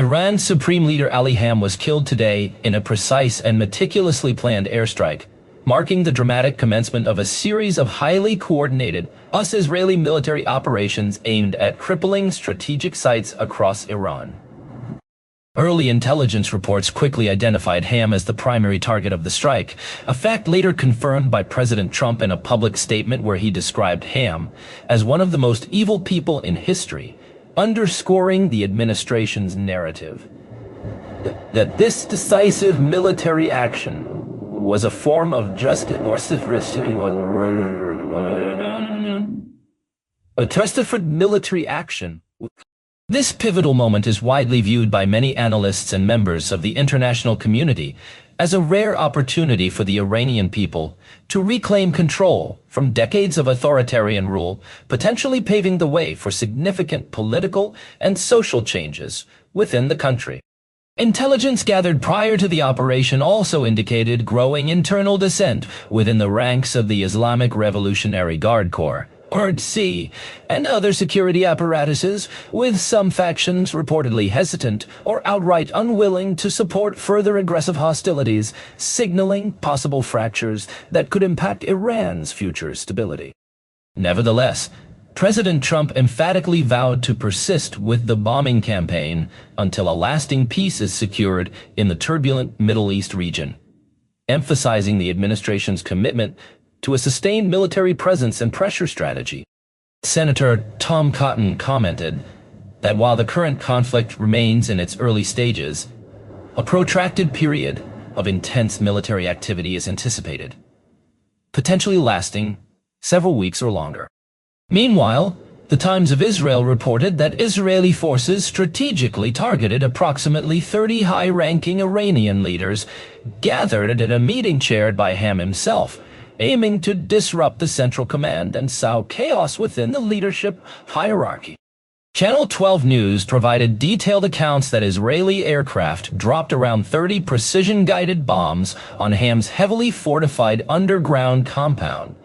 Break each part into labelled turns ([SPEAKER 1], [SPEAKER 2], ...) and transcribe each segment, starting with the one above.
[SPEAKER 1] Iran's Supreme Leader Ali Khamenei was killed today in a precise and meticulously planned airstrike, marking the dramatic commencement of a series of highly coordinated US-Israeli military operations aimed at crippling strategic sites across Iran. Early intelligence reports quickly identified Khamenei as the primary target of the strike, a fact later confirmed by President Trump in a public statement where he described Khamenei as one of the most evil people in history, underscoring the administration's narrative that this decisive military action was a form of justice or a justified military action. This pivotal moment is widely viewed by many analysts and members of the international community as a rare opportunity for the Iranian people to reclaim control from decades of authoritarian rule, potentially paving the way for significant political and social changes within the country. Intelligence gathered prior to the operation also indicated growing internal dissent within the ranks of the Islamic Revolutionary Guard Corps, IRGC, and other security apparatuses, with some factions reportedly hesitant or outright unwilling to support further aggressive hostilities, signaling possible fractures that could impact Iran's future stability. Nevertheless, President Trump emphatically vowed to persist with the bombing campaign until a lasting peace is secured in the turbulent Middle East region, emphasizing the administration's commitment to a sustained military presence and pressure strategy. Senator Tom Cotton commented that while the current conflict remains in its early stages, a protracted period of intense military activity is anticipated, potentially lasting several weeks or longer. Meanwhile, the Times of Israel reported that Israeli forces strategically targeted approximately 30 high-ranking Iranian leaders gathered at a meeting chaired by Khamenei himself, aiming to disrupt the central command and sow chaos within the leadership hierarchy. Channel 12 News provided detailed accounts that Israeli aircraft dropped around 30 precision-guided bombs on Khamenei's heavily fortified underground compound.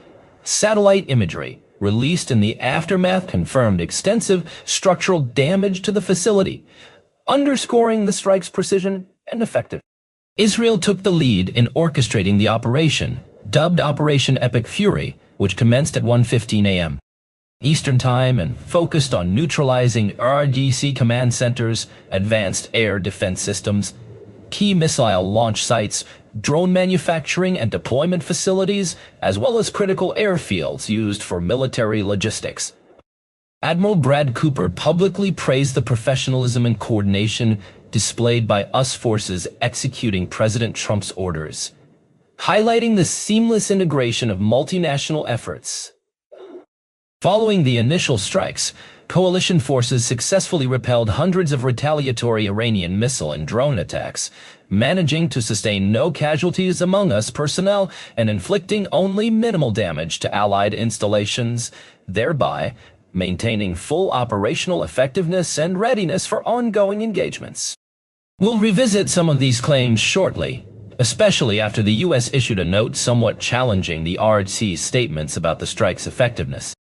[SPEAKER 1] Satellite imagery released in the aftermath confirmed extensive structural damage to the facility, underscoring the strike's precision and effectiveness. Israel took the lead in orchestrating the operation, dubbed Operation Epic Fury, which commenced at 1:15 a.m. Eastern Time and focused on neutralizing RDC command centers, advanced air defense systems, key missile launch sites, drone manufacturing and deployment facilities, as well as critical airfields used for military logistics. Admiral Brad Cooper publicly praised the professionalism and coordination displayed by US forces executing President Trump's orders, highlighting the seamless integration of multinational efforts. Following the initial strikes, coalition forces successfully repelled hundreds of retaliatory Iranian missile and drone attacks, managing to sustain no casualties among US personnel and inflicting only minimal damage to Allied installations, thereby maintaining full operational effectiveness and readiness for ongoing engagements. We'll revisit some of these claims shortly, especially after the U.S. issued a note somewhat challenging the RDC's statements about the strike's effectiveness.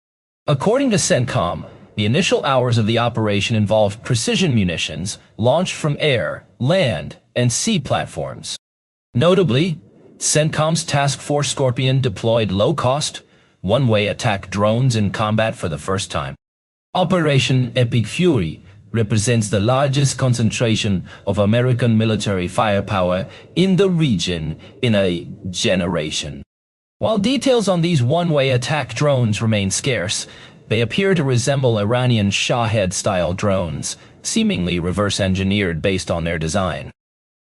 [SPEAKER 1] According to CENTCOM, the initial hours of the operation involved precision munitions launched from air, land, and sea platforms. Notably, CENTCOM's Task Force Scorpion deployed low-cost, one-way attack drones in combat for the first time. Operation Epic Fury represents the largest concentration of American military firepower in the region in a generation. While details on these one-way attack drones remain scarce, they appear to resemble Iranian Shahed-style drones, seemingly reverse-engineered based on their design.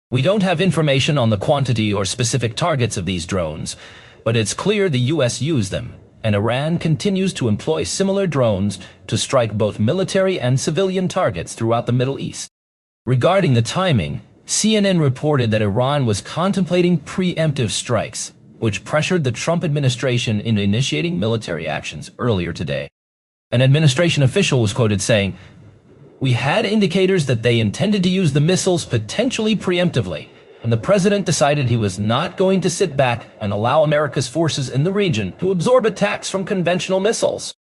[SPEAKER 1] We don't have information on the quantity or specific targets of these drones, but it's clear the U.S. used them, and Iran continues to employ similar drones to strike both military and civilian targets throughout the Middle East. Regarding the timing, CNN reported that Iran was contemplating preemptive strikes, which pressured the Trump administration into initiating military actions earlier today. An administration official was quoted saying, "We had indicators that they intended to use the missiles potentially preemptively, and the president decided he was not going to sit back and allow America's forces in the region to absorb attacks from conventional missiles.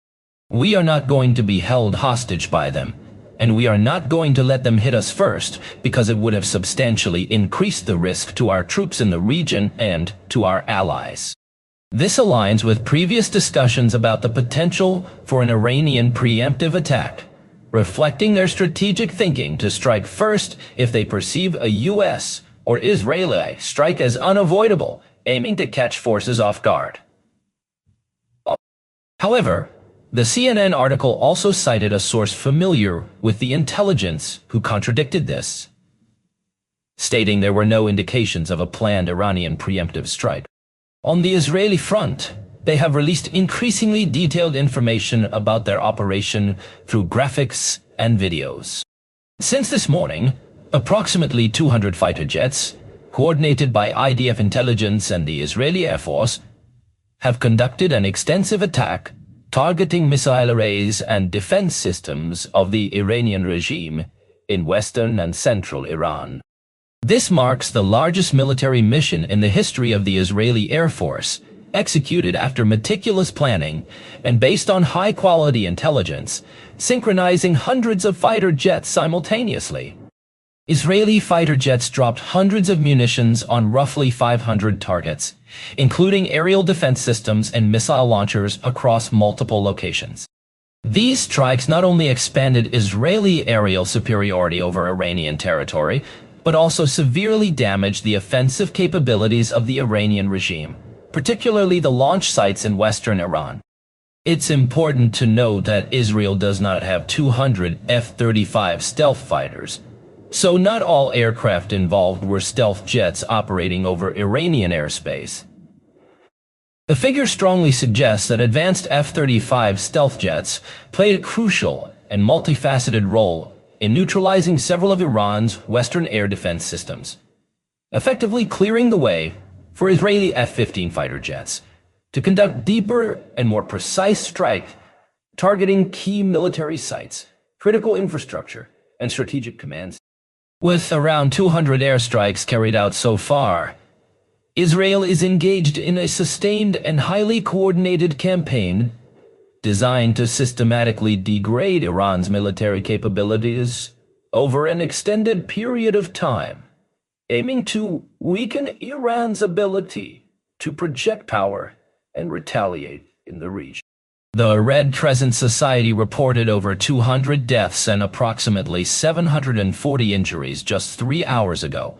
[SPEAKER 1] We are not going to be held hostage by them. and we are not going to let them hit us first because it would have substantially increased the risk to our troops in the region and to our allies. This aligns with previous discussions about the potential for an Iranian preemptive attack, reflecting their strategic thinking to strike first if they perceive a U.S. or Israeli strike as unavoidable, aiming to catch forces off guard. However, the CNN article also cited a source familiar with the intelligence who contradicted this, stating there were no indications of a planned Iranian preemptive strike. On the Israeli front, they have released increasingly detailed information about their operation through graphics and videos. Since this morning, approximately 200 fighter jets, coordinated by IDF intelligence and the Israeli Air Force, have conducted an extensive attack targeting missile arrays and defense systems of the Iranian regime in western and central Iran. This marks the largest military mission in the history of the Israeli Air Force, executed after meticulous planning and based on high-quality intelligence, synchronizing hundreds of fighter jets simultaneously. Israeli fighter jets dropped hundreds of munitions on roughly 500 targets, including aerial defense systems and missile launchers across multiple locations. These strikes not only expanded Israeli aerial superiority over Iranian territory, but also severely damaged the offensive capabilities of the Iranian regime, particularly the launch sites in western Iran. It's important to note that Israel does not have 200 F-35 stealth fighters, so not all aircraft involved were stealth jets operating over Iranian airspace. The figure strongly suggests that advanced F-35 stealth jets played a crucial and multifaceted role in neutralizing several of Iran's Western air defense systems, effectively clearing the way for Israeli F-15 fighter jets to conduct deeper and more precise strikes targeting key military sites, critical infrastructure, and strategic commands. With around 200 airstrikes carried out so far, Israel is engaged in a sustained and highly coordinated campaign designed to systematically degrade Iran's military capabilities over an extended period of time, aiming to weaken Iran's ability to project power and retaliate in the region. The Red Crescent Society reported over 200 deaths and approximately 740 injuries just 3 hours ago.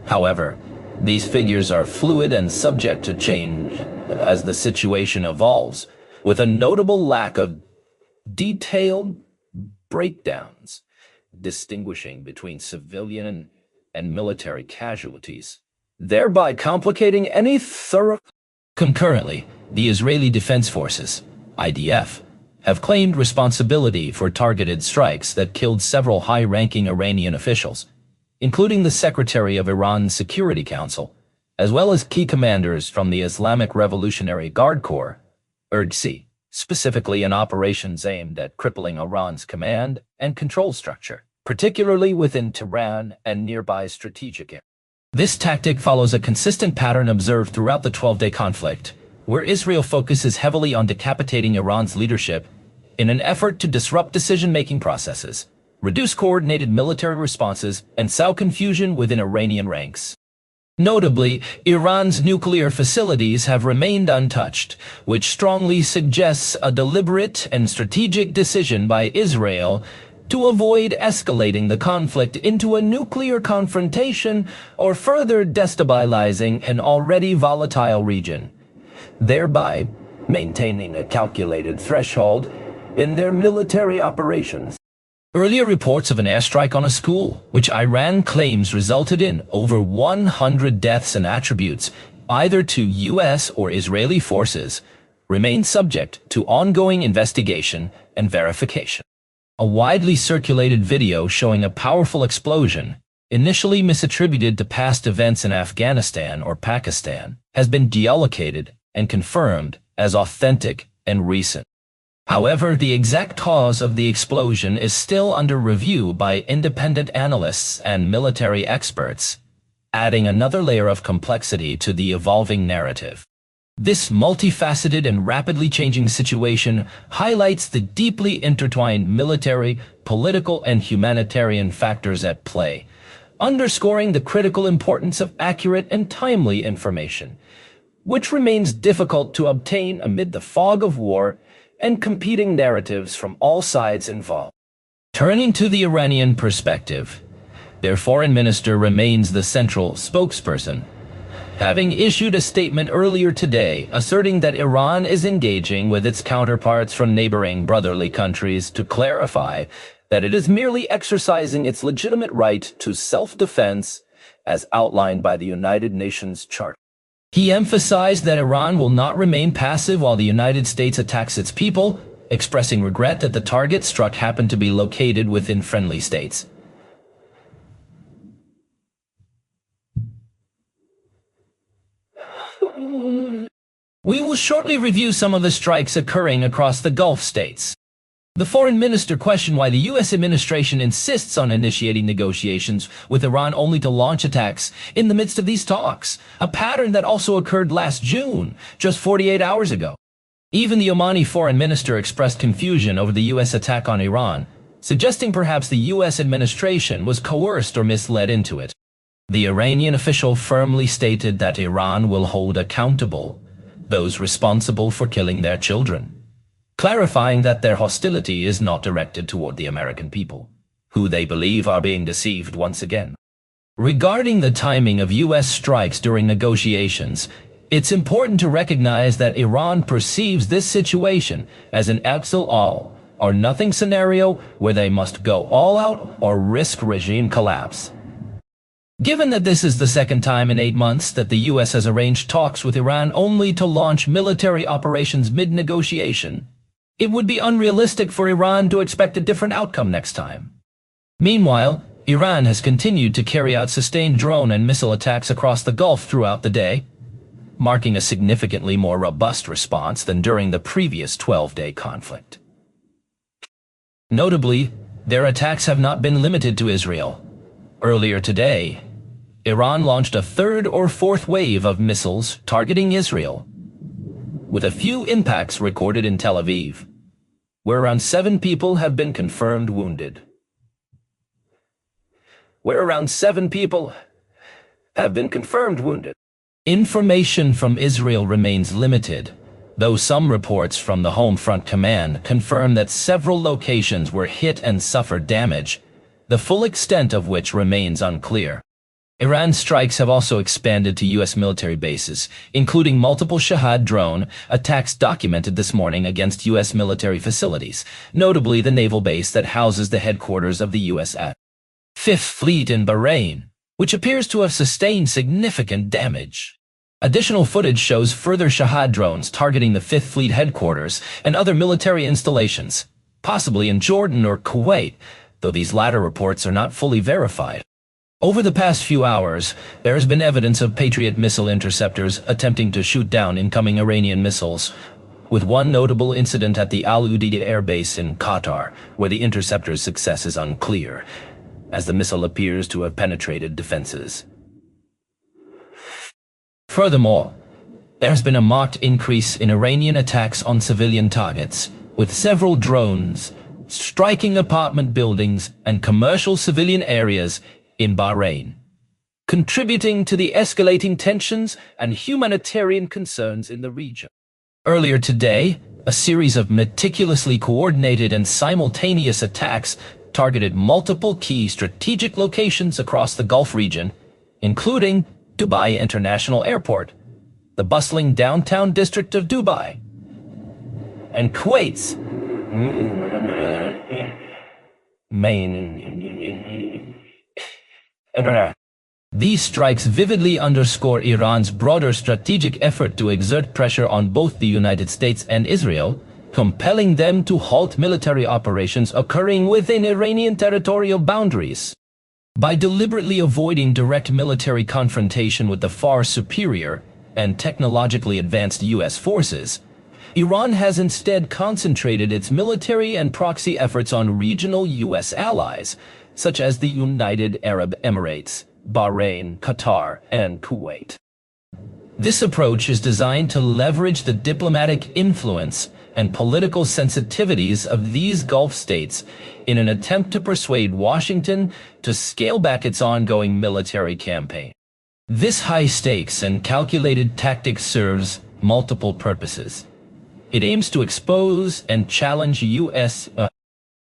[SPEAKER 1] However, these figures are fluid and subject to change as the situation evolves, with a notable lack of detailed breakdowns distinguishing between civilian and military casualties, thereby complicating any thorough. Concurrently, the Israeli Defense Forces, IDF, have claimed responsibility for targeted strikes that killed several high-ranking Iranian officials, including the Secretary of Iran's Security Council, as well as key commanders from the Islamic Revolutionary Guard Corps, IRGC, specifically in operations aimed at crippling Iran's command and control structure, particularly within Tehran and nearby strategic areas. This tactic follows a consistent pattern observed throughout the 12-day conflict, where Israel focuses heavily on decapitating Iran's leadership in an effort to disrupt decision-making processes, reduce coordinated military responses, and sow confusion within Iranian ranks. Notably, Iran's nuclear facilities have remained untouched, which strongly suggests a deliberate and strategic decision by Israel to avoid escalating the conflict into a nuclear confrontation or further destabilizing an already volatile region, thereby maintaining a calculated threshold in their military operations. Earlier reports of an airstrike on a school, which Iran claims resulted in over 100 deaths and attributes either to U.S. or Israeli forces, remain subject to ongoing investigation and verification. A widely circulated video showing a powerful explosion, initially misattributed to past events in Afghanistan or Pakistan, has been geolocated and confirmed as authentic and recent. However, the exact cause of the explosion is still under review by independent analysts and military experts, adding another layer of complexity to the evolving narrative. This multifaceted and rapidly changing situation highlights the deeply intertwined military, political, and humanitarian factors at play, underscoring the critical importance of accurate and timely information, which remains difficult to obtain amid the fog of war and competing narratives from all sides involved. Turning to the Iranian perspective, their foreign minister remains the central spokesperson, having issued a statement earlier today asserting that Iran is engaging with its counterparts from neighboring brotherly countries to clarify that it is merely exercising its legitimate right to self-defense as outlined by the United Nations Charter. He emphasized that Iran will not remain passive while the United States attacks its people, expressing regret that the target struck happened to be located within friendly states. We will shortly review some of the strikes occurring across the Gulf states. The foreign minister questioned why the U.S. administration insists on initiating negotiations with Iran only to launch attacks in the midst of these talks, a pattern that also occurred last June, just 48 hours ago. Even the Omani foreign minister expressed confusion over the U.S. attack on Iran, suggesting perhaps the U.S. administration was coerced or misled into it. The Iranian official firmly stated that Iran will hold accountable those responsible for killing their children, clarifying that their hostility is not directed toward the American people, who they believe are being deceived once again. Regarding the timing of U.S. strikes during negotiations, it's important to recognize that Iran perceives this situation as an absolute all-or-nothing scenario where they must go all out or risk regime collapse. Given that this is the second time in 8 months that the U.S. has arranged talks with Iran only to launch military operations mid-negotiation, it would be unrealistic for Iran to expect a different outcome next time. Meanwhile, Iran has continued to carry out sustained drone and missile attacks across the Gulf throughout the day, marking a significantly more robust response than during the previous 12-day conflict. Notably, their attacks have not been limited to Israel. Earlier today, Iran launched a third or fourth wave of missiles targeting Israel, with a few impacts recorded in Tel Aviv, where around 7 people have been confirmed wounded. Information from Israel remains limited, though some reports from the Home Front Command confirm that several locations were hit and suffered damage, the full extent of which remains unclear. Iran's strikes have also expanded to U.S. military bases, including multiple Shahed drone attacks documented this morning against U.S. military facilities, notably the naval base that houses the headquarters of the U.S. Fifth Fleet in Bahrain, which appears to have sustained significant damage. Additional footage shows further Shahed drones targeting the Fifth Fleet headquarters and other military installations, possibly in Jordan or Kuwait, though these latter reports are not fully verified. Over the past few hours, there has been evidence of Patriot missile interceptors attempting to shoot down incoming Iranian missiles, with one notable incident at the Al Udeid air base in Qatar, where the interceptor's success is unclear, as the missile appears to have penetrated defenses. Furthermore, there has been a marked increase in Iranian attacks on civilian targets, with several drones striking apartment buildings and commercial civilian areas in Bahrain, contributing to the escalating tensions and humanitarian concerns in the region. Earlier today, a series of meticulously coordinated and simultaneous attacks targeted multiple key strategic locations across the Gulf region, including Dubai International Airport, the bustling downtown district of Dubai, and Kuwait's main. These strikes vividly underscore Iran's broader strategic effort to exert pressure on both the United States and Israel, compelling them to halt military operations occurring within Iranian territorial boundaries. By deliberately avoiding direct military confrontation with the far superior and technologically advanced U.S. forces, Iran has instead concentrated its military and proxy efforts on regional U.S. allies, such as the United Arab Emirates, Bahrain, Qatar, and Kuwait. This approach is designed to leverage the diplomatic influence and political sensitivities of these Gulf states in an attempt to persuade Washington to scale back its ongoing military campaign. This high-stakes and calculated tactic serves multiple purposes. It aims to expose and challenge U.S.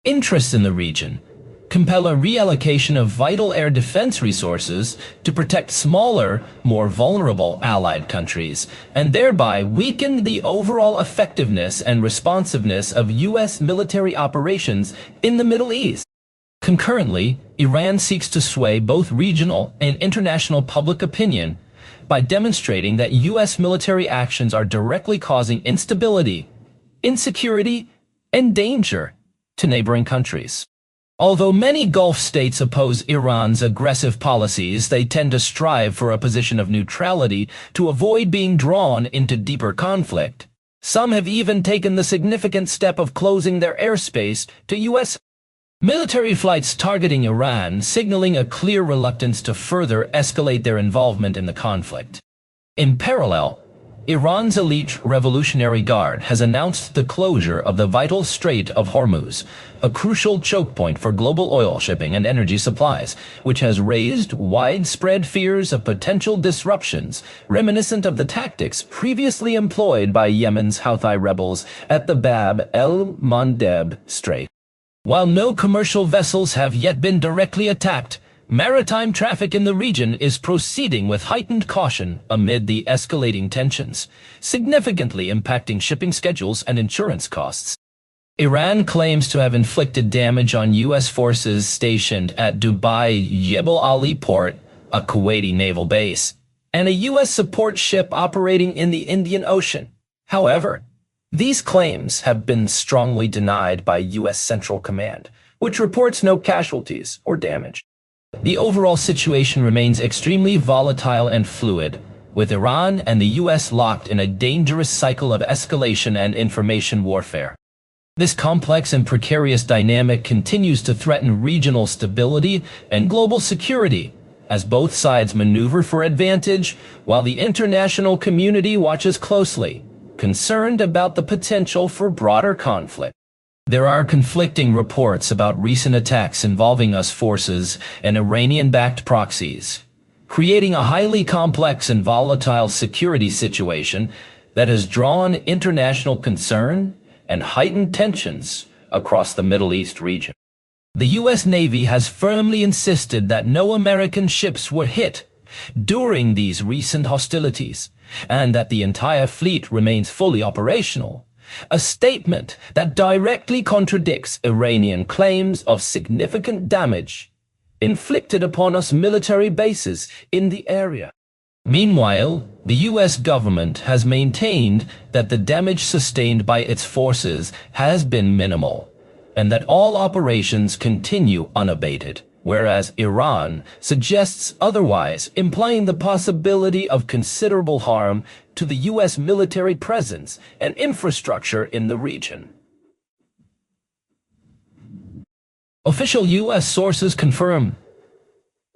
[SPEAKER 1] interests in the region, compel a reallocation of vital air defense resources to protect smaller, more vulnerable allied countries, and thereby weaken the overall effectiveness and responsiveness of U.S. military operations in the Middle East. Concurrently, Iran seeks to sway both regional and international public opinion by demonstrating that U.S. military actions are directly causing instability, insecurity, and danger to neighboring countries. Although many Gulf states oppose Iran's aggressive policies, they tend to strive for a position of neutrality to avoid being drawn into deeper conflict. Some have even taken the significant step of closing their airspace to U.S. military flights targeting Iran, signaling a clear reluctance to further escalate their involvement in the conflict. In parallel, Iran's elite Revolutionary Guard has announced the closure of the vital Strait of Hormuz, a crucial choke point for global oil shipping and energy supplies, which has raised widespread fears of potential disruptions reminiscent of the tactics previously employed by Yemen's Houthi rebels at the Bab el-Mandeb Strait. While no commercial vessels have yet been directly attacked, maritime traffic in the region is proceeding with heightened caution amid the escalating tensions, significantly impacting shipping schedules and insurance costs. Iran claims to have inflicted damage on U.S. forces stationed at Dubai Jebel Ali Port, a Kuwaiti naval base, and a U.S. support ship operating in the Indian Ocean. However, these claims have been strongly denied by U.S. Central Command, which reports no casualties or damage. The overall situation remains extremely volatile and fluid, with Iran and the U.S. locked in a dangerous cycle of escalation and information warfare. This complex and precarious dynamic continues to threaten regional stability and global security, as both sides maneuver for advantage, while the international community watches closely, concerned about the potential for broader conflict. There are conflicting reports about recent attacks involving U.S. forces and Iranian-backed proxies, creating a highly complex and volatile security situation that has drawn international concern and heightened tensions across the Middle East region. The U.S. Navy has firmly insisted that no American ships were hit during these recent hostilities, and that the entire fleet remains fully operational, a statement that directly contradicts Iranian claims of significant damage inflicted upon U.S. military bases in the area. Meanwhile, the U.S. government has maintained that the damage sustained by its forces has been minimal, and that all operations continue unabated, whereas Iran suggests otherwise, implying the possibility of considerable harm to the U.S. military presence and infrastructure in the region. Official U.S. sources confirm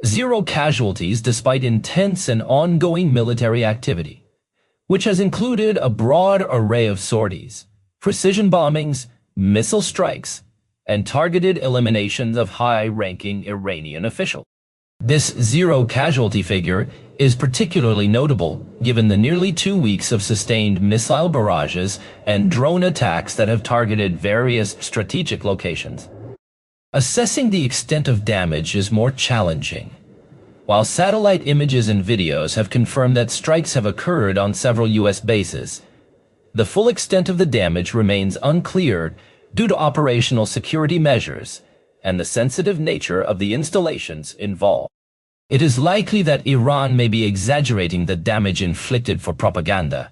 [SPEAKER 1] zero casualties despite intense and ongoing military activity, which has included a broad array of sorties, precision bombings, missile strikes, and targeted eliminations of high-ranking Iranian officials. This zero casualty figure is particularly notable given the nearly 2 weeks of sustained missile barrages and drone attacks that have targeted various strategic locations. Assessing the extent of damage is more challenging. While satellite images and videos have confirmed that strikes have occurred on several U.S. bases, the full extent of the damage remains unclear due to operational security measures and the sensitive nature of the installations involved. It is likely that Iran may be exaggerating the damage inflicted for propaganda,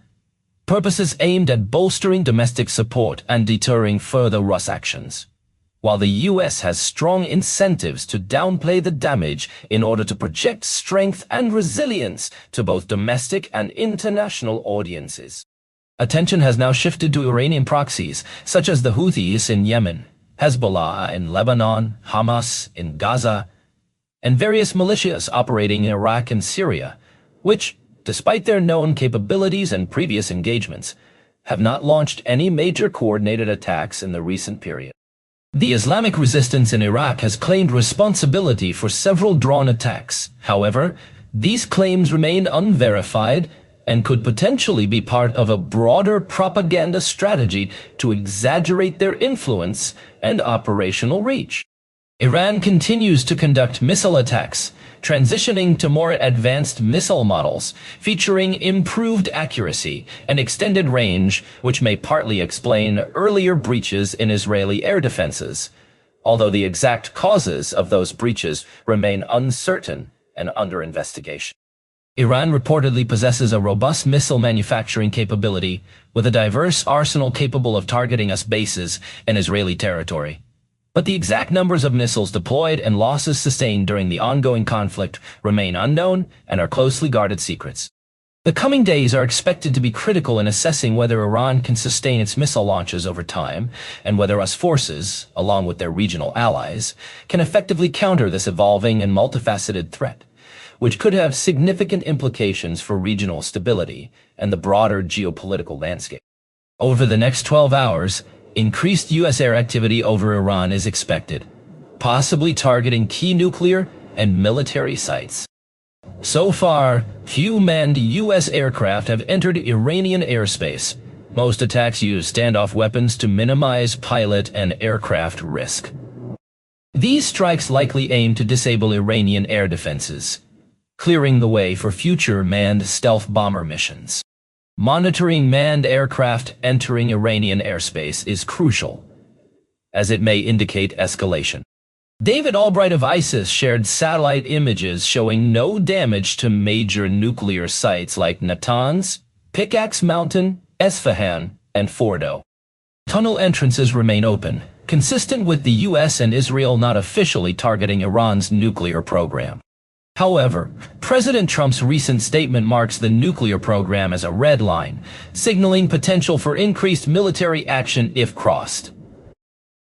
[SPEAKER 1] purposes aimed at bolstering domestic support and deterring further Rus actions, while the U.S. has strong incentives to downplay the damage in order to project strength and resilience to both domestic and international audiences. Attention has now shifted to Iranian proxies, such as the Houthis in Yemen, Hezbollah in Lebanon, Hamas in Gaza, and various militias operating in Iraq and Syria, which, despite their known capabilities and previous engagements, have not launched any major coordinated attacks in the recent period. The Islamic resistance in Iraq has claimed responsibility for several drone attacks. However, these claims remain unverified and could potentially be part of a broader propaganda strategy to exaggerate their influence and operational reach. Iran continues to conduct missile attacks, transitioning to more advanced missile models, featuring improved accuracy and extended range, which may partly explain earlier breaches in Israeli air defenses, although the exact causes of those breaches remain uncertain and under investigation. Iran reportedly possesses a robust missile manufacturing capability with a diverse arsenal capable of targeting US bases and Israeli territory. But the exact numbers of missiles deployed and losses sustained during the ongoing conflict remain unknown and are closely guarded secrets. The coming days are expected to be critical in assessing whether Iran can sustain its missile launches over time and whether US forces, along with their regional allies, can effectively counter this evolving and multifaceted threat, which could have significant implications for regional stability and the broader geopolitical landscape. Over the next 12 hours, increased U.S. air activity over Iran is expected, possibly targeting key nuclear and military sites. So far, few manned U.S. aircraft have entered Iranian airspace. Most attacks use standoff weapons to minimize pilot and aircraft risk. These strikes likely aim to disable Iranian air defenses, clearing the way for future manned stealth bomber missions. Monitoring manned aircraft entering Iranian airspace is crucial, as it may indicate escalation. David Albright of ISIS shared satellite images showing no damage to major nuclear sites like Natanz, Pickaxe Mountain, Esfahan, and Fordo. Tunnel entrances remain open, consistent with the US and Israel not officially targeting Iran's nuclear program. However, President Trump's recent statement marks the nuclear program as a red line, signaling potential for increased military action if crossed.